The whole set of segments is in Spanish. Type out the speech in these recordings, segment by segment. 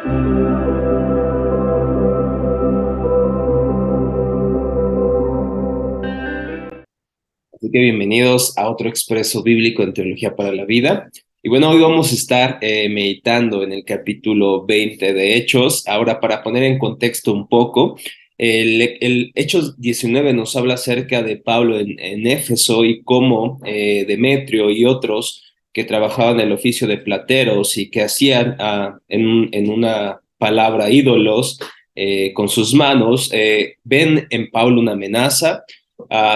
Así que bienvenidos a otro expreso bíblico en Teología para la Vida. Y bueno, hoy vamos a estar meditando en el capítulo 20 de Hechos. Ahora, para poner en contexto un poco, el Hechos 19 nos habla acerca de Pablo en Éfeso y cómo Demetrio y otros que trabajaban el oficio de plateros y que hacían en una palabra ídolos con sus manos, ven en Pablo una amenaza.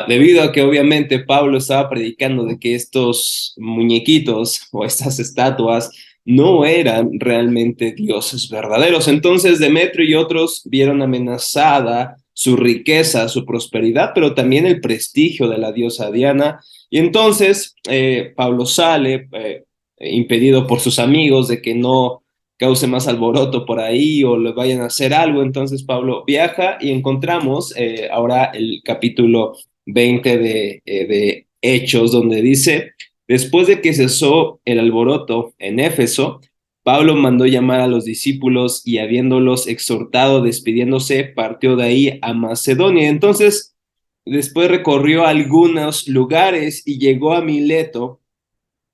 Debido a que obviamente Pablo estaba predicando de que estos muñequitos o estas estatuas no eran realmente dioses verdaderos. Entonces Demetrio y otros vieron amenazada su riqueza, su prosperidad, pero también el prestigio de la diosa Diana. Y entonces Pablo sale, impedido por sus amigos de que no cause más alboroto por ahí o le vayan a hacer algo. Entonces Pablo viaja y encontramos ahora el capítulo 20 de Hechos, donde dice: después de que cesó el alboroto en Éfeso, Pablo mandó llamar a los discípulos y habiéndolos exhortado, despidiéndose, partió de ahí a Macedonia. Entonces, después recorrió algunos lugares y llegó a Mileto.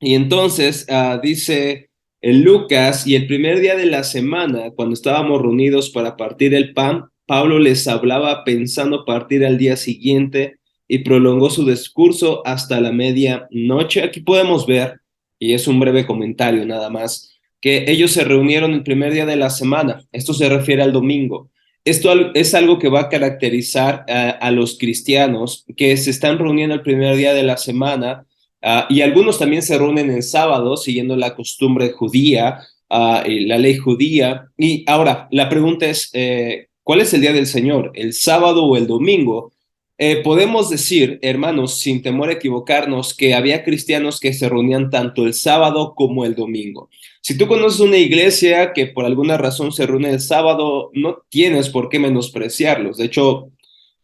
Y entonces dice Lucas, y el primer día de la semana, cuando estábamos reunidos para partir el pan, Pablo les hablaba pensando partir al día siguiente y prolongó su discurso hasta la medianoche. Aquí podemos ver, y es un breve comentario nada más, que ellos se reunieron el primer día de la semana. Esto se refiere al domingo. Esto es algo que va a caracterizar a los cristianos que se están reuniendo el primer día de la semana. Y algunos también se reúnen en sábado, siguiendo la costumbre judía, y la ley judía. Y ahora, la pregunta es, ¿cuál es el día del Señor? ¿El sábado o el domingo? Podemos decir, hermanos, sin temor a equivocarnos, que había cristianos que se reunían tanto el sábado como el domingo. Si tú conoces una iglesia que por alguna razón se reúne el sábado, no tienes por qué menospreciarlos. De hecho,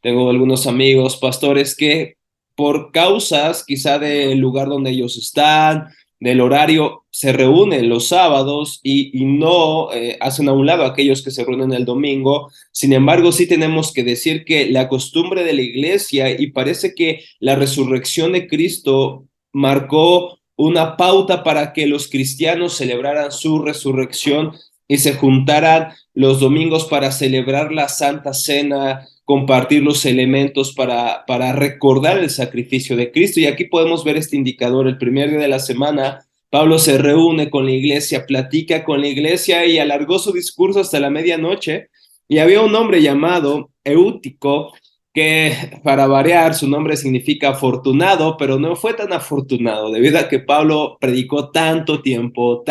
tengo algunos amigos pastores que por causas quizá del lugar donde ellos están, del horario, se reúnen los sábados y no hacen a un lado a aquellos que se reúnen el domingo. Sin embargo, sí tenemos que decir que la costumbre de la iglesia, y parece que la resurrección de Cristo marcó una pauta para que los cristianos celebraran su resurrección y se juntaran los domingos para celebrar la Santa Cena, compartir los elementos para recordar el sacrificio de Cristo. Y aquí podemos ver este indicador. El primer día de la semana, Pablo se reúne con la iglesia, platica con la iglesia y alargó su discurso hasta la medianoche. Y había un hombre llamado Eutico, que para variar, su nombre significa afortunado, pero no fue tan afortunado, debido a que Pablo predicó tanto tiempo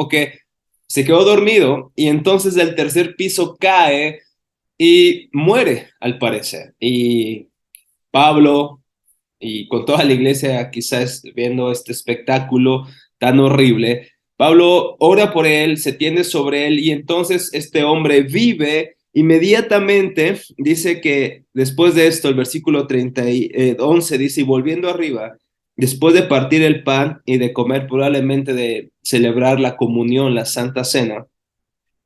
que se quedó dormido y entonces del tercer piso cae y muere, al parecer. Y Pablo, y con toda la iglesia quizás viendo este espectáculo tan horrible, Pablo ora por él, se tiende sobre él, y entonces este hombre vive inmediatamente. Dice que después de esto, el versículo 11 dice: y volviendo arriba, después de partir el pan y de comer, probablemente de celebrar la comunión, la Santa Cena,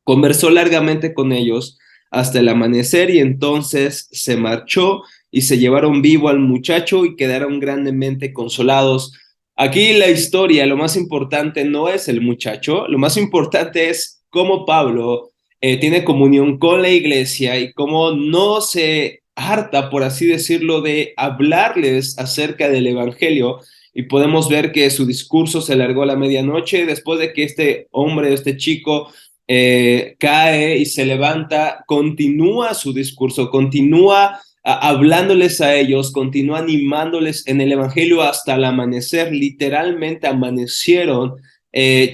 conversó largamente con ellos hasta el amanecer, y entonces se marchó y se llevaron vivo al muchacho y quedaron grandemente consolados. Aquí la historia, lo más importante no es el muchacho, lo más importante es cómo Pablo tiene comunión con la iglesia y cómo no se harta, por así decirlo, de hablarles acerca del evangelio. Y podemos ver que su discurso se alargó a la medianoche después de que este hombre, este chico, cae y se levanta, continúa su discurso, continúa hablándoles a ellos, continúa animándoles en el evangelio hasta el amanecer. Literalmente amanecieron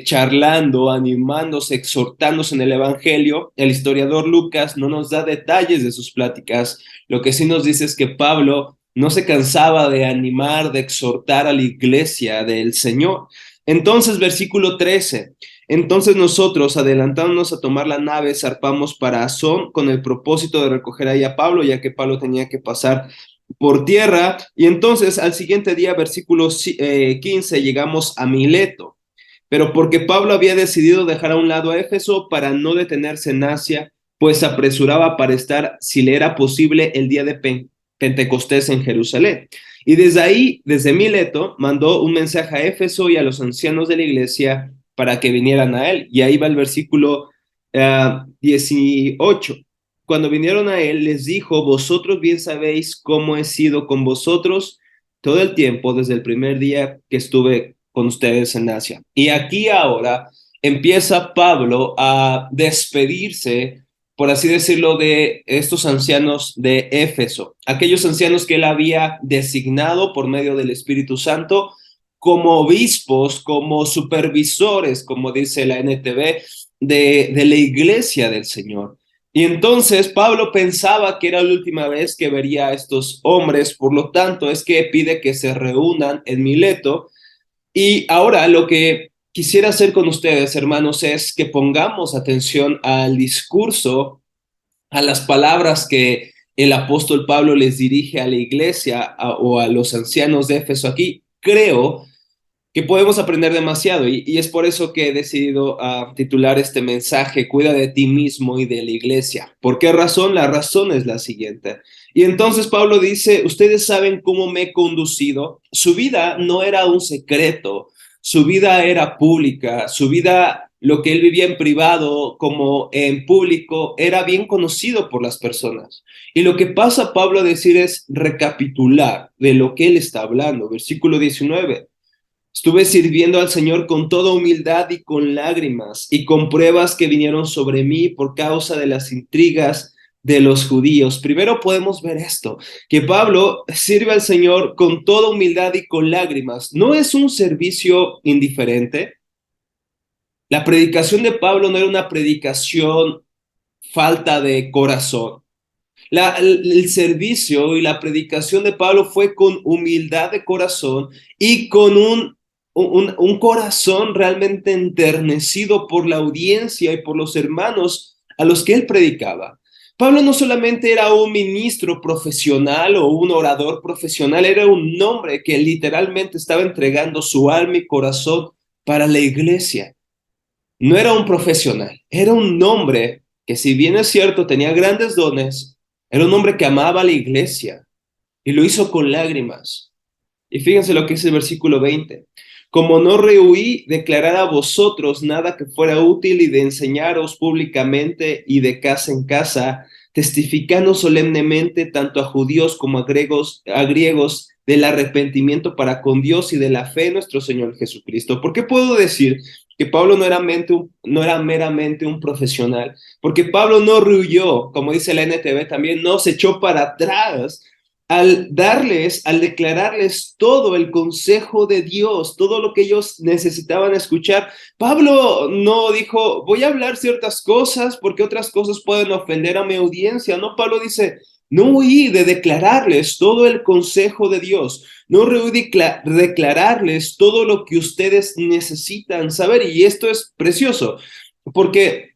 charlando, animándose, exhortándose en el evangelio. El historiador Lucas no nos da detalles de sus pláticas. Lo que sí nos dice es que Pablo no se cansaba de animar, de exhortar a la iglesia del Señor. Entonces, versículo 13: entonces nosotros, adelantándonos a tomar la nave, zarpamos para Asón con el propósito de recoger ahí a Pablo, ya que Pablo tenía que pasar por tierra. Y entonces al siguiente día, versículo 15, llegamos a Mileto. pero porque Pablo había decidido dejar a un lado a Éfeso para no detenerse en Asia, pues se apresuraba para estar, si le era posible, el día de Pentecostés en Jerusalén. Y desde ahí, desde Mileto, mandó un mensaje a Éfeso y a los ancianos de la iglesia para que vinieran a él. Y ahí va el versículo 18. Cuando vinieron a él, les dijo: vosotros bien sabéis cómo he sido con vosotros todo el tiempo desde el primer día que estuve con ustedes en Asia. Y aquí ahora empieza Pablo a despedirse, por así decirlo, de estos ancianos de Éfeso, aquellos ancianos que él había designado por medio del Espíritu Santo como obispos, como supervisores, como dice la NTV, de la iglesia del Señor. Y entonces Pablo pensaba que era la última vez que vería a estos hombres, por lo tanto es que pide que se reúnan en Mileto. Y ahora lo que quisiera hacer con ustedes, hermanos, es que pongamos atención al discurso, a las palabras que el apóstol Pablo les dirige a la iglesia o a los ancianos de Éfeso. Aquí creo que podemos aprender demasiado y es por eso que he decidido titular este mensaje: cuida de ti mismo y de la iglesia. ¿Por qué razón? La razón es la siguiente. Y entonces Pablo dice: ustedes saben cómo me he conducido. Su vida no era un secreto, su vida era pública, su vida, lo que él vivía en privado como en público, era bien conocido por las personas. Y lo que pasa Pablo a decir es recapitular de lo que él está hablando. Versículo 19. Estuve sirviendo al Señor con toda humildad y con lágrimas y con pruebas que vinieron sobre mí por causa de las intrigas de los judíos. Primero podemos ver esto, que Pablo sirve al Señor con toda humildad y con lágrimas. No es un servicio indiferente. La predicación de Pablo no era una predicación falta de corazón. El servicio y la predicación de Pablo fue con humildad de corazón y con un corazón realmente enternecido por la audiencia y por los hermanos a los que él predicaba. Pablo no solamente era un ministro profesional o un orador profesional, era un hombre que literalmente estaba entregando su alma y corazón para la iglesia. No era un profesional, era un hombre que, si bien es cierto, tenía grandes dones, era un hombre que amaba a la iglesia y lo hizo con lágrimas. Y fíjense lo que es el versículo 20. Como no rehuí declarar a vosotros nada que fuera útil y de enseñaros públicamente y de casa en casa, testificando solemnemente tanto a judíos como a griegos del arrepentimiento para con Dios y de la fe en nuestro Señor Jesucristo. ¿Por qué puedo decir que Pablo no era meramente un profesional? Porque Pablo no rehuyó, como dice la NTV también, no se echó para atrás al declararles todo el consejo de Dios, todo lo que ellos necesitaban escuchar. Pablo no dijo: voy a hablar ciertas cosas porque otras cosas pueden ofender a mi audiencia. No, Pablo dice: no huí de declararles todo el consejo de Dios, no huí de declararles todo lo que ustedes necesitan saber. Y esto es precioso, porque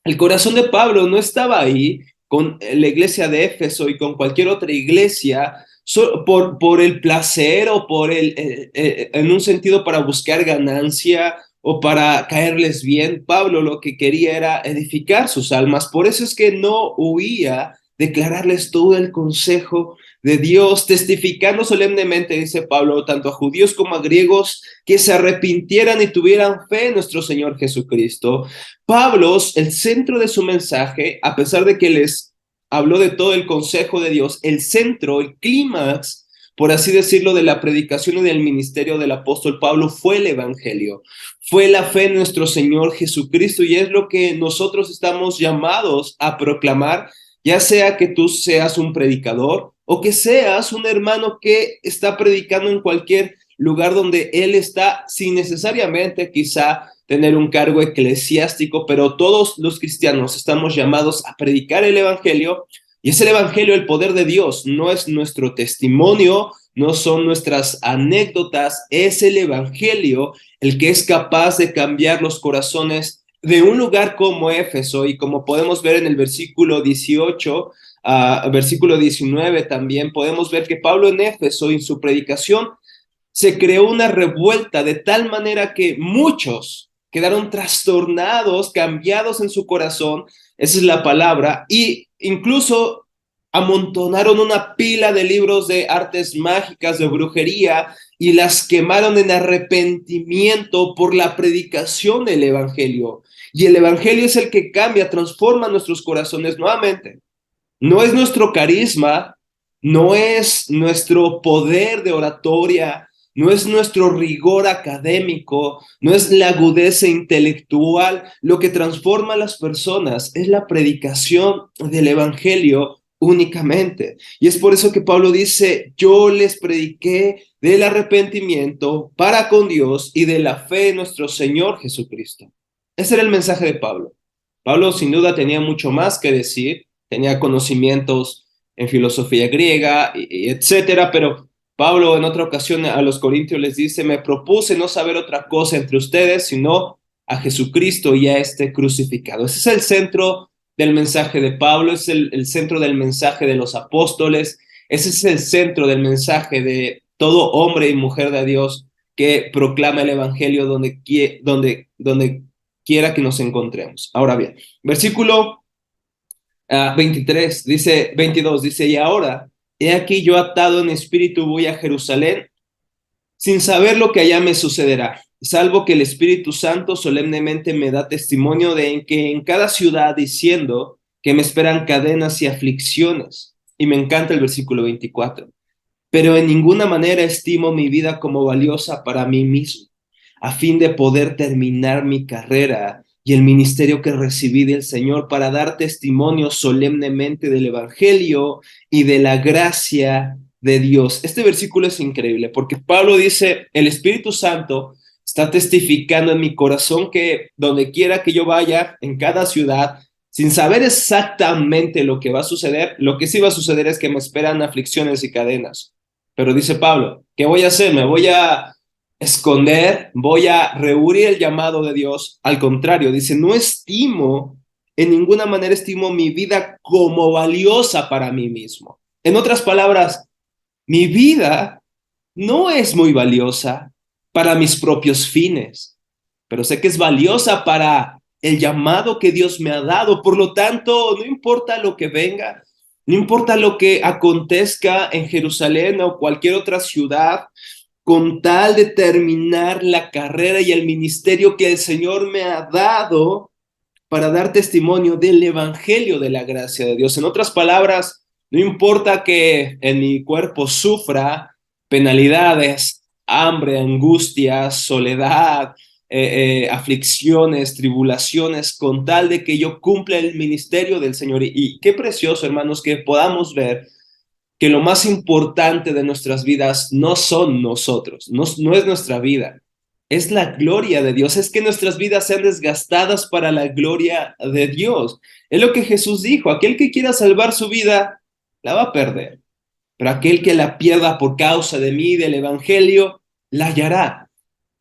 el corazón de Pablo no estaba ahí con la iglesia de Éfeso y con cualquier otra iglesia por el placer o en un sentido para buscar ganancia o para caerles bien. Pablo lo que quería era edificar sus almas. Por eso es que no huía declararles todo el consejo de Dios, testificando solemnemente, dice Pablo, tanto a judíos como a griegos, que se arrepintieran y tuvieran fe en nuestro Señor Jesucristo. Pablo, el centro de su mensaje, a pesar de que les habló de todo el consejo de Dios, el centro, el clímax, por así decirlo, de la predicación y del ministerio del apóstol Pablo fue el evangelio, fue la fe en nuestro Señor Jesucristo, y es lo que nosotros estamos llamados a proclamar, ya sea que tú seas un predicador o que seas un hermano que está predicando en cualquier lugar donde él está, sin necesariamente quizá tener un cargo eclesiástico, pero todos los cristianos estamos llamados a predicar el evangelio, y es el evangelio el poder de Dios, no es nuestro testimonio, no son nuestras anécdotas, es el evangelio el que es capaz de cambiar los corazones de un lugar como Éfeso. Y como podemos ver en el versículo 18, versículo 19 también, podemos ver que Pablo en Éfeso, en su predicación, se creó una revuelta de tal manera que muchos quedaron trastornados, cambiados en su corazón, esa es la palabra, y incluso amontonaron una pila de libros de artes mágicas, de brujería, y las quemaron en arrepentimiento por la predicación del Evangelio. Y el Evangelio es el que cambia, transforma nuestros corazones nuevamente. No es nuestro carisma, no es nuestro poder de oratoria, no es nuestro rigor académico, no es la agudeza intelectual. Lo que transforma a las personas es la predicación del Evangelio únicamente. Y es por eso que Pablo dice, yo les prediqué del arrepentimiento para con Dios y de la fe en nuestro Señor Jesucristo. Ese era el mensaje de Pablo. Pablo sin duda tenía mucho más que decir, tenía conocimientos en filosofía griega, etcétera, pero Pablo en otra ocasión a los corintios les dice, me propuse no saber otra cosa entre ustedes, sino a Jesucristo y a este crucificado. Ese es el centro del mensaje de Pablo, es el centro del mensaje de los apóstoles, ese es el centro del mensaje de todo hombre y mujer de Dios que proclama el evangelio donde quiera que nos encontremos. Ahora bien, versículo 23, dice, 22, dice, y ahora, he aquí yo atado en espíritu voy a Jerusalén, sin saber lo que allá me sucederá, salvo que el Espíritu Santo solemnemente me da testimonio de que en cada ciudad diciendo que me esperan cadenas y aflicciones. Y me encanta el versículo 24. Pero en ninguna manera estimo mi vida como valiosa para mí mismo, a fin de poder terminar mi carrera y el ministerio que recibí del Señor para dar testimonio solemnemente del Evangelio y de la gracia de Dios. Este versículo es increíble porque Pablo dice, el Espíritu Santo está testificando en mi corazón que donde quiera que yo vaya, en cada ciudad, sin saber exactamente lo que va a suceder, lo que sí va a suceder es que me esperan aflicciones y cadenas. Pero dice Pablo, ¿qué voy a hacer? ¿Me voy a esconder? ¿Voy a rehuir el llamado de Dios? Al contrario, dice, no estimo, en ninguna manera estimo mi vida como valiosa para mí mismo. En otras palabras, mi vida no es muy valiosa para mis propios fines, pero sé que es valiosa para el llamado que Dios me ha dado. Por lo tanto, no importa lo que venga, no importa lo que acontezca en Jerusalén o cualquier otra ciudad, con tal de terminar la carrera y el ministerio que el Señor me ha dado para dar testimonio del evangelio de la gracia de Dios. En otras palabras, no importa que en mi cuerpo sufra penalidades, hambre, angustia, soledad, aflicciones, tribulaciones, con tal de que yo cumpla el ministerio del Señor. Y qué precioso, hermanos, que podamos ver que lo más importante de nuestras vidas no son nosotros, no es nuestra vida, es la gloria de Dios, es que nuestras vidas sean desgastadas para la gloria de Dios. Es lo que Jesús dijo, aquel que quiera salvar su vida, la va a perder, pero aquel que la pierda por causa de mí, del Evangelio, la hallará.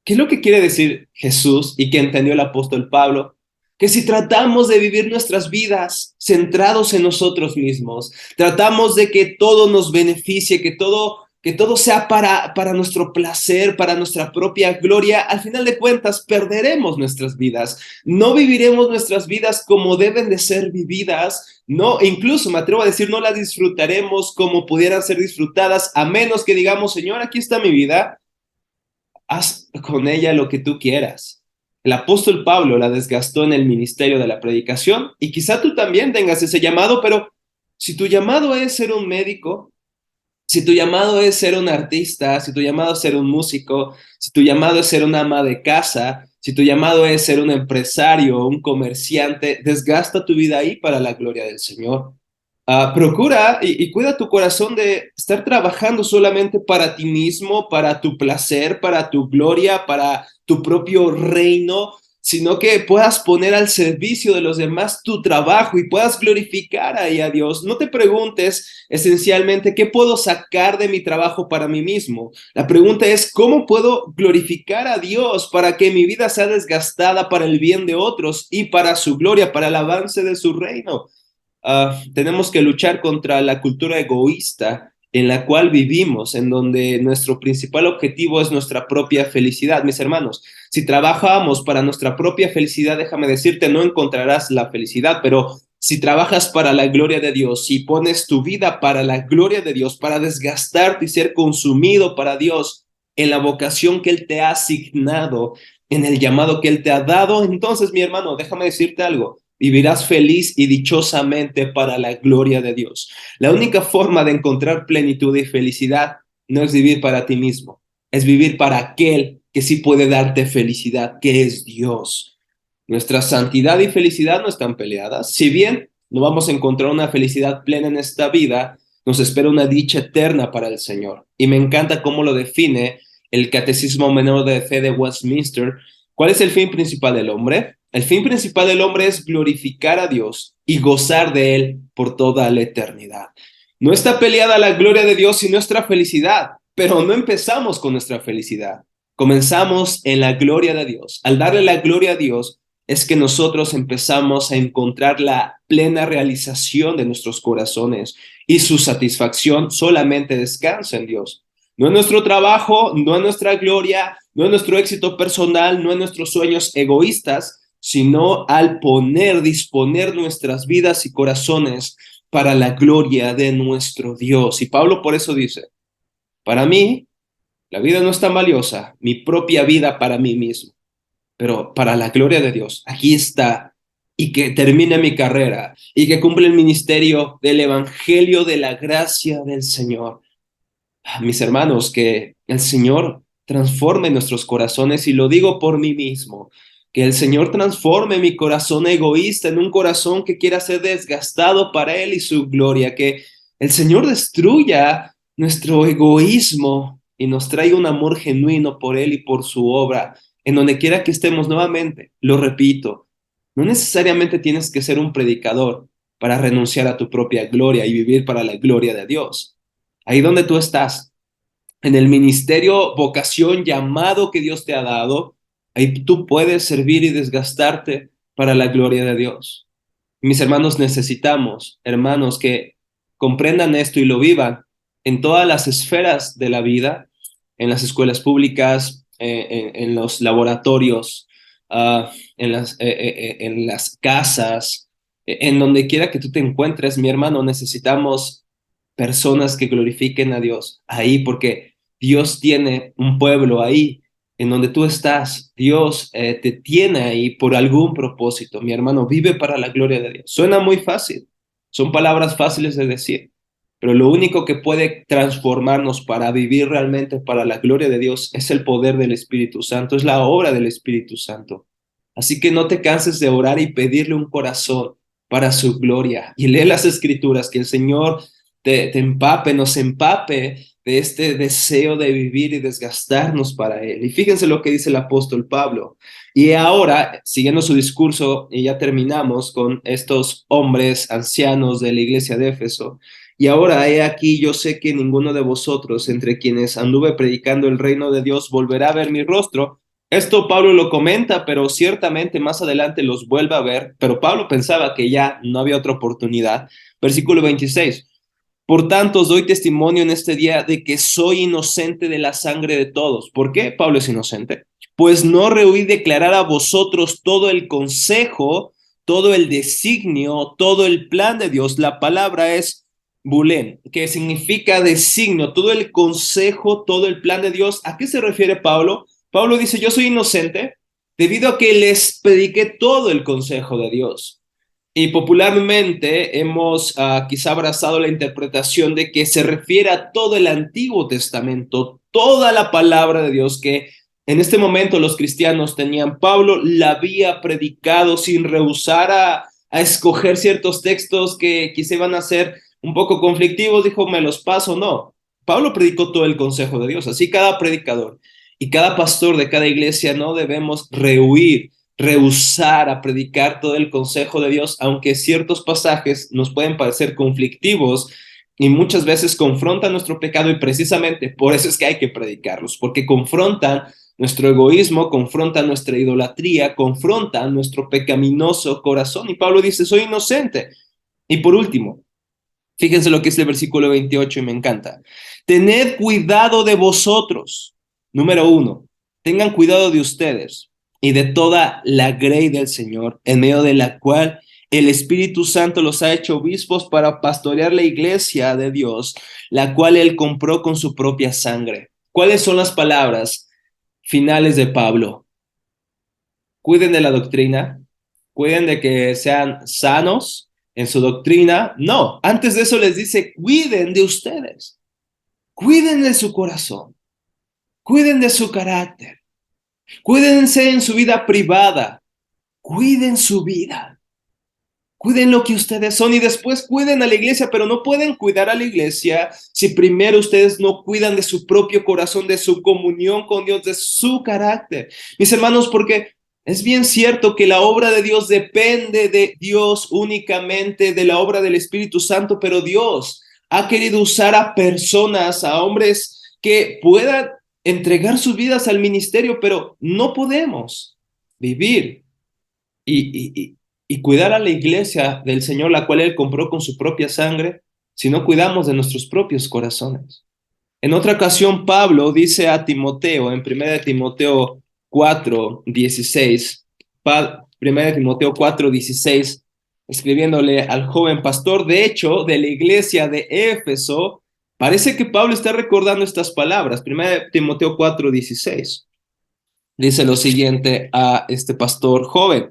¿Qué es lo que quiere decir Jesús y que entendió el apóstol Pablo? Que si tratamos de vivir nuestras vidas centrados en nosotros mismos, tratamos de que todo nos beneficie, que todo sea para nuestro placer, para nuestra propia gloria, al final de cuentas perderemos nuestras vidas. No viviremos nuestras vidas como deben de ser vividas, no, incluso me atrevo a decir, no las disfrutaremos como pudieran ser disfrutadas, a menos que digamos, Señor, aquí está mi vida, haz con ella lo que tú quieras. El apóstol Pablo la desgastó en el ministerio de la predicación y quizá tú también tengas ese llamado, pero si tu llamado es ser un médico, si tu llamado es ser un artista, si tu llamado es ser un músico, si tu llamado es ser una ama de casa, si tu llamado es ser un empresario, un comerciante, desgasta tu vida ahí para la gloria del Señor. Procura y cuida tu corazón de estar trabajando solamente para ti mismo, para tu placer, para tu gloria, para tu propio reino, sino que puedas poner al servicio de los demás tu trabajo y puedas glorificar ahí a Dios. No te preguntes esencialmente qué puedo sacar de mi trabajo para mí mismo. La pregunta es cómo puedo glorificar a Dios para que mi vida sea desgastada para el bien de otros y para su gloria, para el avance de su reino. Tenemos que luchar contra la cultura egoísta en la cual vivimos, en donde nuestro principal objetivo es nuestra propia felicidad. Mis hermanos, si trabajamos para nuestra propia felicidad, déjame decirte, no encontrarás la felicidad, pero si trabajas para la gloria de Dios, si pones tu vida para la gloria de Dios, para desgastarte y ser consumido para Dios en la vocación que Él te ha asignado, en el llamado que Él te ha dado, entonces, mi hermano, déjame decirte algo. Vivirás feliz y dichosamente para la gloria de Dios. La única forma de encontrar plenitud y felicidad no es vivir para ti mismo, es vivir para aquel que sí puede darte felicidad, que es Dios. Nuestra santidad y felicidad no están peleadas. Si bien no vamos a encontrar una felicidad plena en esta vida, nos espera una dicha eterna para el Señor. Y me encanta cómo lo define el Catecismo Menor de Fe de Westminster. ¿Cuál es el fin principal del hombre? El fin principal del hombre es glorificar a Dios y gozar de Él por toda la eternidad. No está peleada la gloria de Dios y nuestra felicidad, pero no empezamos con nuestra felicidad. Comenzamos en la gloria de Dios. Al darle la gloria a Dios, es que nosotros empezamos a encontrar la plena realización de nuestros corazones y su satisfacción solamente descansa en Dios. No en nuestro trabajo, no en nuestra gloria, no en nuestro éxito personal, no en nuestros sueños egoístas, sino al disponer nuestras vidas y corazones para la gloria de nuestro Dios. Y Pablo por eso dice, para mí, la vida no es tan valiosa, mi propia vida para mí mismo, pero para la gloria de Dios, aquí está, y que termine mi carrera, y que cumple el ministerio del evangelio de la gracia del Señor. Mis hermanos, que el Señor transforme nuestros corazones, y lo digo por mí mismo, que el Señor transforme mi corazón egoísta en un corazón que quiera ser desgastado para Él y su gloria, que el Señor destruya nuestro egoísmo y nos traiga un amor genuino por Él y por su obra, en donde quiera que estemos nuevamente. Lo repito, no necesariamente tienes que ser un predicador para renunciar a tu propia gloria y vivir para la gloria de Dios. Ahí donde tú estás, en el ministerio, vocación, llamado que Dios te ha dado, ahí tú puedes servir y desgastarte para la gloria de Dios. Mis hermanos, necesitamos, hermanos, que comprendan esto y lo vivan en todas las esferas de la vida, en las escuelas públicas, en los laboratorios, en las casas, en donde quiera que tú te encuentres, mi hermano, necesitamos personas que glorifiquen a Dios ahí, porque Dios tiene un pueblo ahí en donde tú estás. Dios te tiene ahí por algún propósito. Mi hermano, vive para la gloria de Dios. Suena muy fácil, son palabras fáciles de decir, pero lo único que puede transformarnos para vivir realmente para la gloria de Dios es el poder del Espíritu Santo, es la obra del Espíritu Santo. Así que no te canses de orar y pedirle un corazón para su gloria. Y lee las Escrituras, que el Señor te empape, nos empape de este deseo de vivir y desgastarnos para Él. Y fíjense lo que dice el apóstol Pablo. Y ahora, siguiendo su discurso, y ya terminamos con estos hombres ancianos de la iglesia de Éfeso. Y ahora he aquí, yo sé que ninguno de vosotros, entre quienes anduve predicando el reino de Dios, volverá a ver mi rostro. Esto Pablo lo comenta, pero ciertamente más adelante los vuelve a ver. Pero Pablo pensaba que ya no había otra oportunidad. Versículo 26. Por tanto, os doy testimonio en este día de que soy inocente de la sangre de todos. ¿Por qué Pablo es inocente? Pues no rehuí declarar a vosotros todo el consejo, todo el designio, todo el plan de Dios. La palabra es bulén, que significa designio, todo el consejo, todo el plan de Dios. ¿A qué se refiere Pablo? Pablo dice, yo soy inocente debido a que les prediqué todo el consejo de Dios. Y popularmente hemos quizá abrazado la interpretación de que se refiere a todo el Antiguo Testamento, toda la palabra de Dios que en este momento los cristianos tenían. Pablo la había predicado sin rehusar a escoger ciertos textos que quizá iban a ser un poco conflictivos, dijo, me los paso, no. Pablo predicó todo el consejo de Dios, así cada predicador y cada pastor de cada iglesia no debemos rehusar a predicar todo el consejo de Dios, aunque ciertos pasajes nos pueden parecer conflictivos y muchas veces confrontan nuestro pecado, y precisamente por eso es que hay que predicarlos, porque confrontan nuestro egoísmo, confrontan nuestra idolatría, confrontan nuestro pecaminoso corazón. Y Pablo dice, soy inocente. Y por último, Fíjense lo que es el versículo 28 y me encanta. Tened cuidado de vosotros. Número uno, tengan cuidado de ustedes y de toda la grey del Señor, en medio de la cual el Espíritu Santo los ha hecho obispos para pastorear la iglesia de Dios, la cual él compró con su propia sangre. ¿Cuáles son las palabras finales de Pablo? Cuiden de la doctrina, cuiden de que sean sanos en su doctrina. No, antes de eso les dice, cuiden de ustedes, cuiden de su corazón, cuiden de su carácter, cuídense en su vida privada, cuiden su vida, cuiden lo que ustedes son y después cuiden a la iglesia, pero no pueden cuidar a la iglesia si primero ustedes no cuidan de su propio corazón, de su comunión con Dios, de su carácter. Mis hermanos, porque es bien cierto que la obra de Dios depende de Dios únicamente, de la obra del Espíritu Santo, pero Dios ha querido usar a personas, a hombres que puedan entregar sus vidas al ministerio, pero no podemos vivir y cuidar a la iglesia del Señor, la cual Él compró con su propia sangre, si no cuidamos de nuestros propios corazones. En otra ocasión, Pablo dice a Timoteo, en 1 Timoteo 4:16, 1 Timoteo 4:16, escribiéndole al joven pastor, de hecho, de la iglesia de Éfeso, parece que Pablo está recordando estas palabras. 1 Timoteo 4:16 dice lo siguiente a este pastor joven: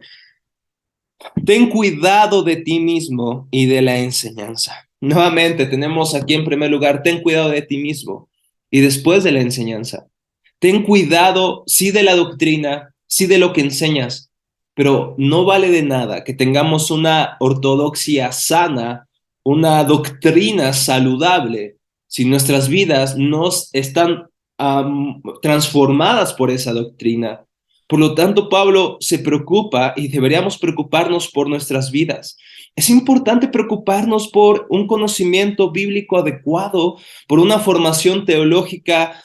ten cuidado de ti mismo y de la enseñanza. Nuevamente tenemos aquí en primer lugar, ten cuidado de ti mismo y después de la enseñanza. Ten cuidado, sí, de la doctrina, sí, de lo que enseñas, pero no vale de nada que tengamos una ortodoxia sana, una doctrina saludable, si nuestras vidas no están transformadas por esa doctrina. Por lo tanto, Pablo se preocupa y deberíamos preocuparnos por nuestras vidas. Es importante preocuparnos por un conocimiento bíblico adecuado, por una formación teológica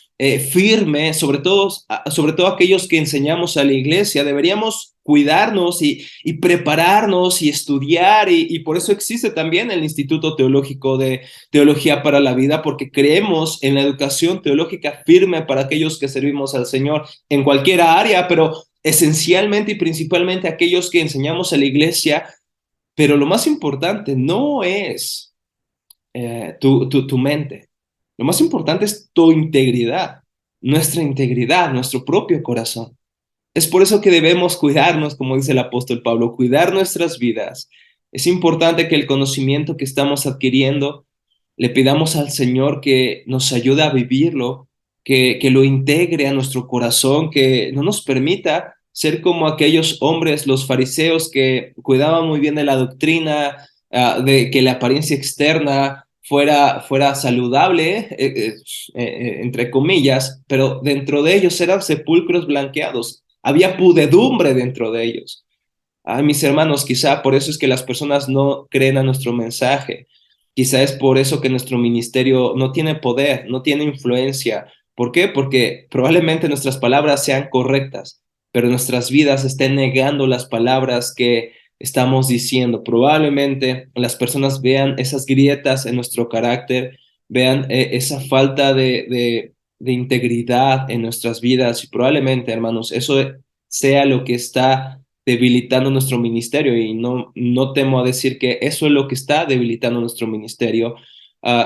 firme, sobre todo aquellos que enseñamos a la iglesia. Deberíamos cuidarnos y prepararnos y estudiar y por eso existe también el Instituto Teológico de Teología para la Vida, porque creemos en la educación teológica firme para aquellos que servimos al Señor en cualquier área, pero esencialmente y principalmente aquellos que enseñamos a la iglesia. Pero lo más importante no es tu mente. Lo más importante es tu integridad, nuestro propio corazón. Es por eso que debemos cuidarnos, como dice el apóstol Pablo, cuidar nuestras vidas. Es importante que el conocimiento que estamos adquiriendo le pidamos al Señor que nos ayude a vivirlo, que lo integre a nuestro corazón, que no nos permita ser como aquellos hombres, los fariseos, que cuidaban muy bien de la doctrina, de que la apariencia externa fuera saludable, entre comillas, pero dentro de ellos eran sepulcros blanqueados. Había pudedumbre dentro de ellos. Ay, mis hermanos, quizá por eso es que las personas no creen a nuestro mensaje. Quizá es por eso que nuestro ministerio no tiene poder, no tiene influencia. ¿Por qué? Porque probablemente nuestras palabras sean correctas, pero nuestras vidas estén negando las palabras que estamos diciendo. Probablemente las personas vean esas grietas en nuestro carácter, vean esa falta de integridad en nuestras vidas y probablemente, hermanos, eso sea lo que está debilitando nuestro ministerio y no temo a decir que eso es lo que está debilitando nuestro ministerio,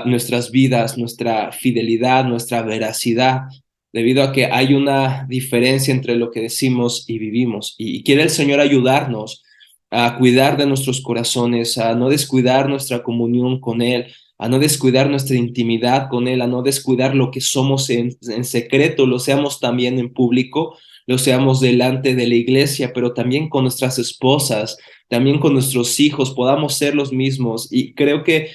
nuestras vidas, nuestra fidelidad, nuestra veracidad, debido a que hay una diferencia entre lo que decimos y vivimos. Y quiere el Señor ayudarnos a cuidar de nuestros corazones, a no descuidar nuestra comunión con Él, a no descuidar nuestra intimidad con Él, a no descuidar lo que somos en secreto, lo seamos también en público, lo seamos delante de la iglesia, pero también con nuestras esposas, también con nuestros hijos, podamos ser los mismos. Y creo que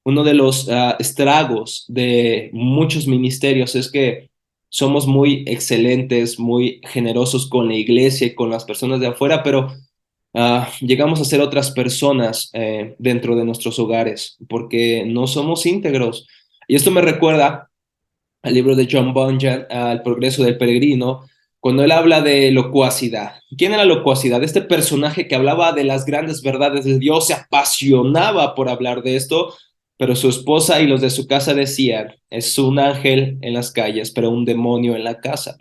uno de los estragos de muchos ministerios es que somos muy excelentes, muy generosos con la iglesia y con las personas de afuera, pero llegamos a ser otras personas dentro de nuestros hogares porque no somos íntegros. Y esto me recuerda al libro de John Bunyan, al progreso del peregrino, cuando él habla de locuacidad. ¿Quién era locuacidad? Este personaje que hablaba de las grandes verdades de Dios, se apasionaba por hablar de esto, Pero su esposa y los de su casa decían, es un ángel en las calles, pero un demonio en la casa.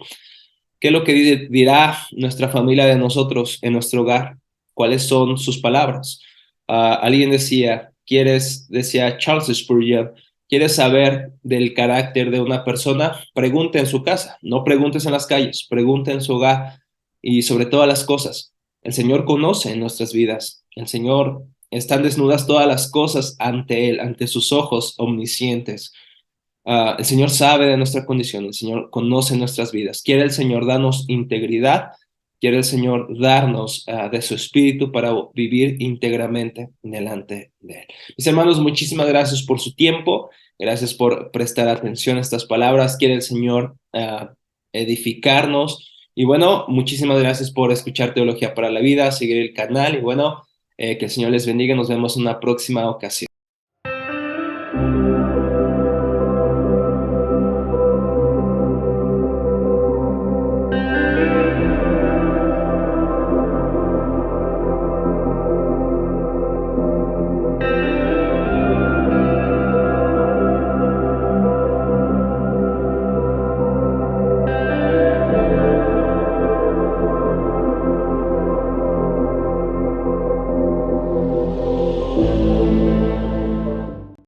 ¿Qué es lo que dirá nuestra familia de nosotros en nuestro hogar? ¿Cuáles son sus palabras? Alguien decía Charles Spurgeon, ¿quieres saber del carácter de una persona? Pregunte en su casa, no preguntes en las calles, pregunte en su hogar y sobre todas las cosas. El Señor conoce nuestras vidas. El Señor están desnudas todas las cosas ante Él, ante sus ojos omniscientes. El Señor sabe de nuestra condición, el Señor conoce nuestras vidas. Quiere el Señor darnos integridad, quiere el Señor darnos de su espíritu para vivir íntegramente delante de Él. Mis hermanos, muchísimas gracias por su tiempo, gracias por prestar atención a estas palabras. Quiere el Señor edificarnos. Y bueno, muchísimas gracias por escuchar Teología para la Vida, seguir el canal y bueno, que el Señor les bendiga. Nos vemos en una próxima ocasión.